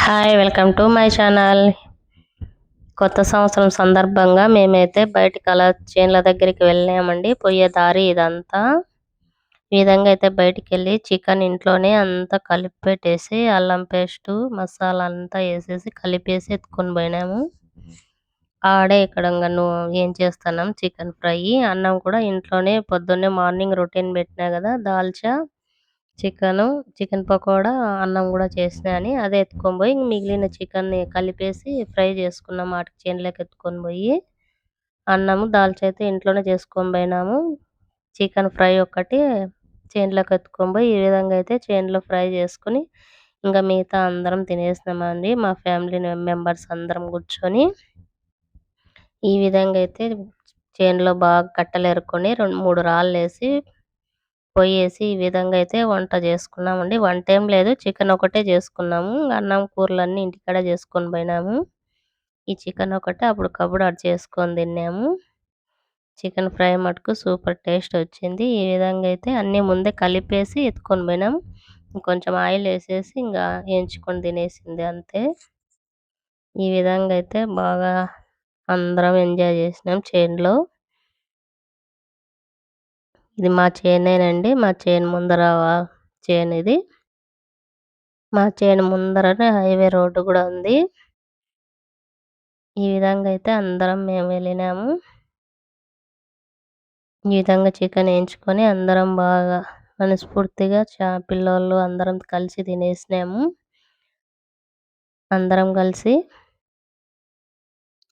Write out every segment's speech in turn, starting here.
Hi welcome to my channel. కొత్త సంవత్సరం సందర్భంగా మేమైతే బయటికి అలా చేన్ల దగ్గరికి వెళ్ళామండి. పోయే దారి ఇదంతా. ఈ విధంగా అయితే బయటికి వెళ్ళి చికెన్ ఇంట్లోనే అంతా కలిపి పెట్టేసి అల్లం పేస్టు మసాలా అంతా వేసేసి కలిపేసి ఎత్తుకొని పోయినాము. ఆడే ఇక్కడ ఏం చేస్తున్నాం చికెన్ ఫ్రై. అన్నం కూడా ఇంట్లోనే పొద్దున్నే మార్నింగ్ రొటీన్ పెట్టినా కదా దాల్చా చికెన్ పకోడా అన్నం కూడా చేసినా అని అదే ఎత్తుకొని పోయి మిగిలిన చికెన్ని కలిపేసి ఫ్రై చేసుకున్నాం. వాటికి చేనులోకి ఎత్తుకొని పోయి అన్నము దాల్చా అయితే ఇంట్లోనే చేసుకొని పోయినాము. చికెన్ ఫ్రై ఒక్కటి చేనులోకి ఎత్తుకొని పోయి ఈ విధంగా అయితే చేనులో ఫ్రై చేసుకుని ఇంకా మిగతా అందరం తినేసినామండి. మా ఫ్యామిలీ మెంబర్స్ అందరం కూర్చొని ఈ విధంగా అయితే చేనులో బాగా కట్టెలు ఏరుకొని 2-3 రాళ్ళు వేసి పొయ్యేసి ఈ విధంగా అయితే వంట చేసుకున్నామండి. వంట ఏం లేదు, చికెన్ ఒకటే చేసుకున్నాము. అన్నం కూరలన్నీ ఇంటికాడ చేసుకొని పోయినాము. ఈ చికెన్ ఒకటే అప్పటికప్పుడు అది చేసుకొని తిన్నాము. చికెన్ ఫ్రై మటుకు సూపర్ టేస్ట్ వచ్చింది. ఈ విధంగా అయితే అన్నీ ముందే కలిపేసి ఎత్తుకొని పోయినాము. కొంచెం ఆయిల్ వేసేసి ఇంకా వేయించుకొని తినేసింది అంతే. ఈ విధంగా అయితే బాగా అందరం ఎంజాయ్ చేసినాం చేనులో. ఇది మా చేనేనండి. మా చేను ముందర చేను ఇది. మా చేను ముందరనే హైవే రోడ్డు కూడా ఉంది. ఈ విధంగా అయితే అందరం మేము వెళ్ళినాము. ఈ విధంగా చికెన్ వేయించుకొని అందరం బాగా మనస్ఫూర్తిగా పిల్లోళ్ళు అందరం కలిసి తినేసినాము. అందరం కలిసి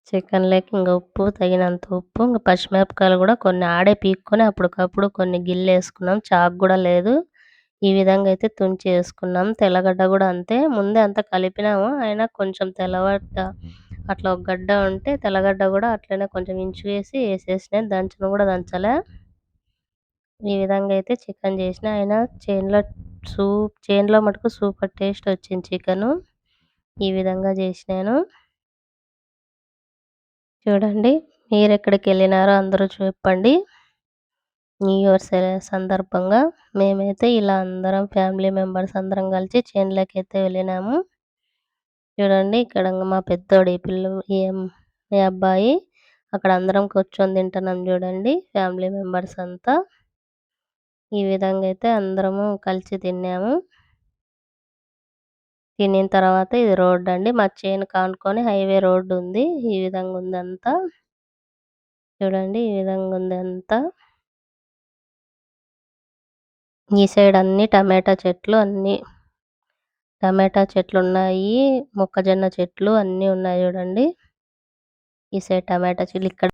చికెన్లోకి ఇంకా ఉప్పు తగినంత ఉప్పు, ఇంకా పచ్చిమిరపకాయలు కూడా కొన్ని ఆడే పీక్కొని అప్పటికప్పుడు కొన్ని గిల్లేసుకున్నాం. చాకు కూడా లేదు. ఈ విధంగా అయితే తుంచి వేసుకున్నాం. తెల్లగడ్డ కూడా అంతే. ముందే అంతా కలిపినాము, అయినా కొంచెం తెల్లగడ్డ అట్లా ఒక గడ్డ ఉంటే తెల్లగడ్డ కూడా అట్లనే కొంచెం ఇంచు వేసేసినాను. దంచను కూడా దంచలే. ఈ విధంగా అయితే చికెన్ చేసిన అయినా చేనులో మటుకు సూపర్ టేస్ట్ వచ్చింది చికెను. ఈ విధంగా చేసినాను. చూడండి, మీరు ఎక్కడికి వెళ్ళినారో అందరూ చెప్పండి. న్యూ ఇయర్ సందర్భంగా మేమైతే ఇలా అందరం ఫ్యామిలీ మెంబర్స్ అందరం కలిసి చేనులోకి అయితే వెళ్ళినాము. చూడండి, ఇక్కడ మా పెద్దోడు ఈ అబ్బాయి అక్కడ అందరం కూర్చొని తింటున్నాం. చూడండి, ఫ్యామిలీ మెంబర్స్ అంతా ఈ విధంగా అయితే అందరము కలిసి తిన్నాము. తినిన తర్వాత ఇది రోడ్డు అండి. మా చేను కానుకొని హైవే రోడ్డు ఉంది. ఈ విధంగా ఉంది అంతా. చూడండి, ఈ విధంగా ఉంది అంతా. ఈ సైడ్ అన్ని టమాటా చెట్లు ఉన్నాయి. మొక్కజొన్న చెట్లు అన్నీ ఉన్నాయి. చూడండి, ఈ సైడ్ టమాటా చెట్లు, ఇక్కడ